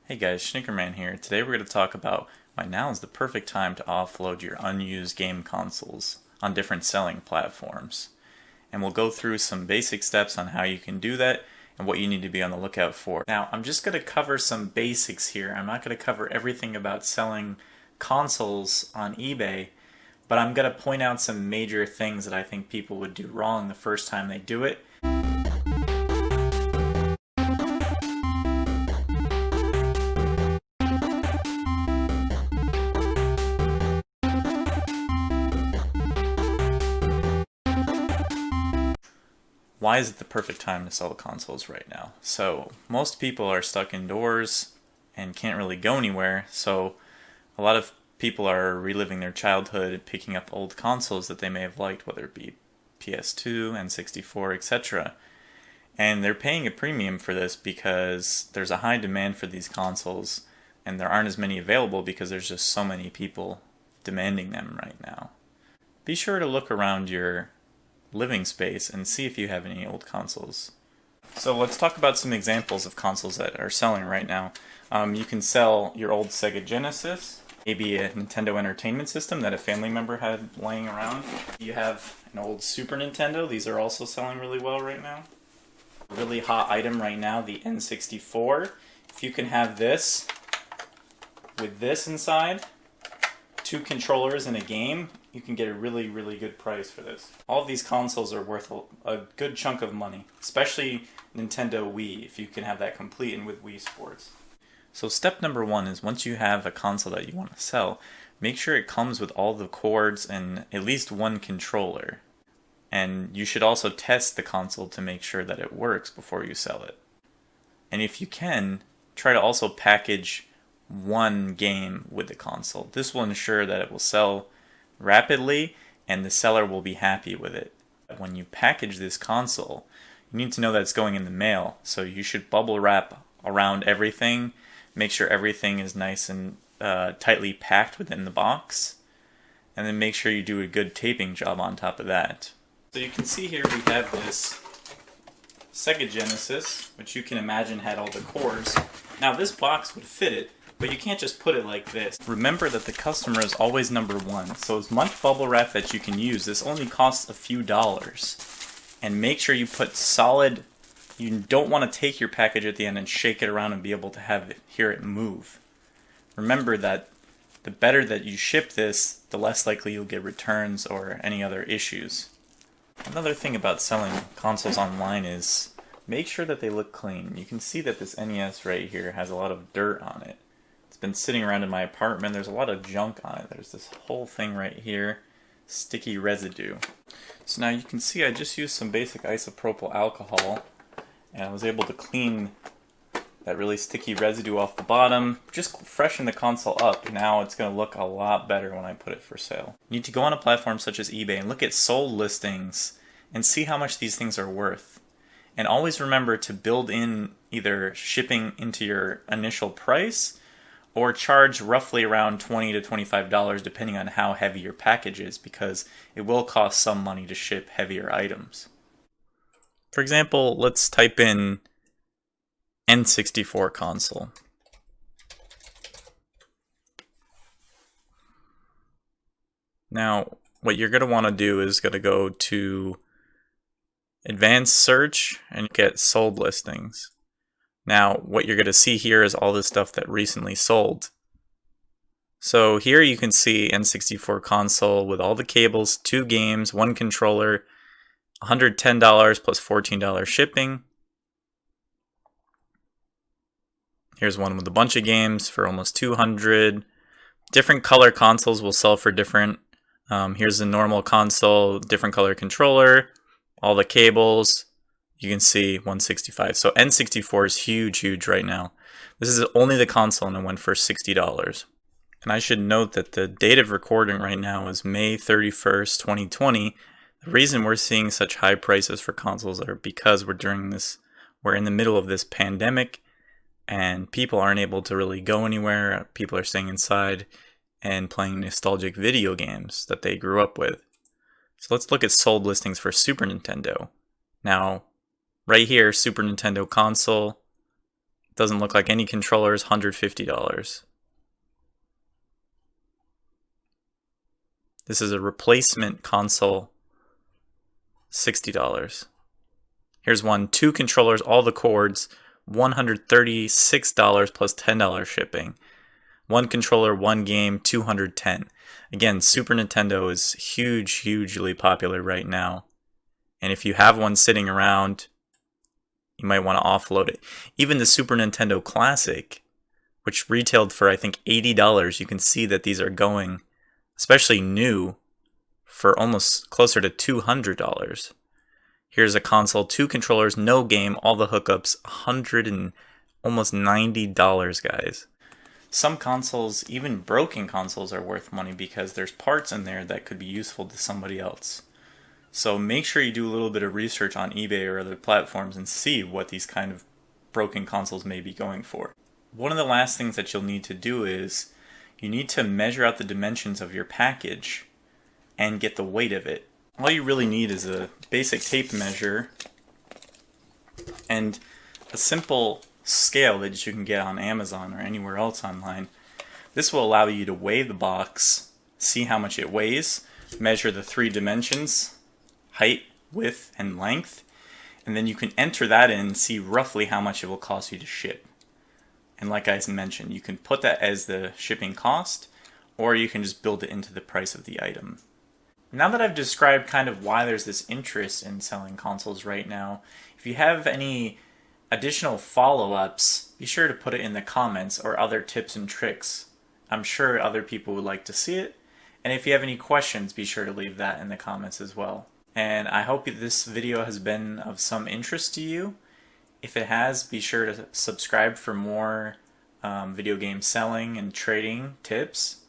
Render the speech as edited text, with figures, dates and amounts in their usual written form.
Hey guys, Shnickerman here. Today we're going to talk about why now is the perfect time to offload your unused game consoles on different selling platforms. And we'll go through some basic steps on how you can do that and what you need to be on the lookout for. Now, I'm just going to cover some basics here. I'm not going to cover everything about selling consoles on eBay, but I'm going to point out some major things that I think people would do wrong the first time they do it. Why is it the perfect time to sell the consoles right now? So most people are stuck indoors and can't really go anywhere, so a lot of people are reliving their childhood and picking up old consoles that they may have liked, whether it be PS2, N64, etc. And they're paying a premium for this because there's a high demand for these consoles and there aren't as many available because there's just so many people demanding them right now. Be sure to look around your living space and see if you have any old consoles. So let's talk about some examples of consoles that are selling right now. You can sell your old Sega Genesis, maybe a Nintendo Entertainment System that a family member had laying around. You have an old Super Nintendo. These are also selling really well right now. A really hot item right now, the N64. If you can have this with this inside, two controllers in a game, you can get a really, really good price for this. All of these consoles are worth a good chunk of money, especially Nintendo Wii, if you can have that complete and with Wii Sports. So step number one is once you have a console that you want to sell, make sure it comes with all the cords and at least one controller. And you should also test the console to make sure that it works before you sell it. And if you can, try to also package one game with the console. This will ensure that it will sell rapidly and the seller will be happy with it. When you package this console, you need to know that it's going in the mail, so you should bubble wrap around everything, make sure everything is nice and tightly packed within the box, and then make sure you do a good taping job on top of that. So you can see here we have this Sega Genesis, which you can imagine had all the cords. Now this box would fit it, but you can't just put it like this. Remember that the customer is always number one, so as much bubble wrap that you can use, this only costs a few dollars. And make sure you put solid, you don't want to take your package at the end and shake it around and be able to hear it move. Remember that the better that you ship this, the less likely you'll get returns or any other issues. Another thing about selling consoles online is make sure that they look clean. You can see that this NES right here has a lot of dirt on it. It's been sitting around in my apartment. There's a lot of junk on it. There's this whole thing right here, sticky residue. So now you can see I just used some basic isopropyl alcohol and I was able to clean that really sticky residue off the bottom, just freshen the console up. Now it's going to look a lot better when I put it for sale. You need to go on a platform such as eBay and look at sold listings and see how much these things are worth. And always remember to build in either shipping into your initial price or charge roughly around $20 to $25 depending on how heavy your package is, because it will cost some money to ship heavier items. For example, let's type in N64 console. Now, what you're going to want to do is going to go to Advanced Search and get sold listings. Now, what you're going to see here is all the stuff that recently sold. So here you can see N64 console with all the cables, 2 games, 1 controller, $110 plus $14 shipping. Here's one with a bunch of games for almost $200. Different color consoles will sell for different. Here's the normal console, different color controller, all the cables. You can see $165. So N64 is huge right now. This is only the console and it went for $60. And I should note that the date of recording right now is May 31st, 2020. The reason we're seeing such high prices for consoles are because we're in the middle of this pandemic and people aren't able to really go anywhere. People are staying inside and playing nostalgic video games that they grew up with. So let's look at sold listings for Super Nintendo. Now, right here, Super Nintendo console, Doesn't look like any controllers, $150. This is a replacement console, $60. Here's one, 2 controllers, all the cords, $136 plus $10 shipping. 1 controller, 1 game, $210. Again, Super Nintendo is hugely popular right now. And if you have one sitting around, you might want to offload it. Even the Super Nintendo Classic, which retailed for I think $80, you can see that these are going, especially new, for almost closer to $200. Here's a console, 2 controllers, no game, all the hookups, $100 and almost $90, guys. Some consoles, even broken consoles, are worth money because there's parts in there that could be useful to somebody else. So make sure you do a little bit of research on eBay or other platforms and see what these kind of broken consoles may be going for. One of the last things that you'll need to do is you need to measure out the dimensions of your package and get the weight of it. All you really need is a basic tape measure and a simple scale that you can get on Amazon or anywhere else online. This will allow you to weigh the box, see how much it weighs, measure the 3 dimensions, height, width, and length, and then you can enter that in and see roughly how much it will cost you to ship. And like I mentioned, you can put that as the shipping cost, or you can just build it into the price of the item. Now that I've described kind of why there's this interest in selling consoles right now, if you have any additional follow-ups, be sure to put it in the comments, or other tips and tricks. I'm sure other people would like to see it. And if you have any questions, be sure to leave that in the comments as well. And I hope this video has been of some interest to you. If it has, be sure to subscribe for more video game selling and trading tips.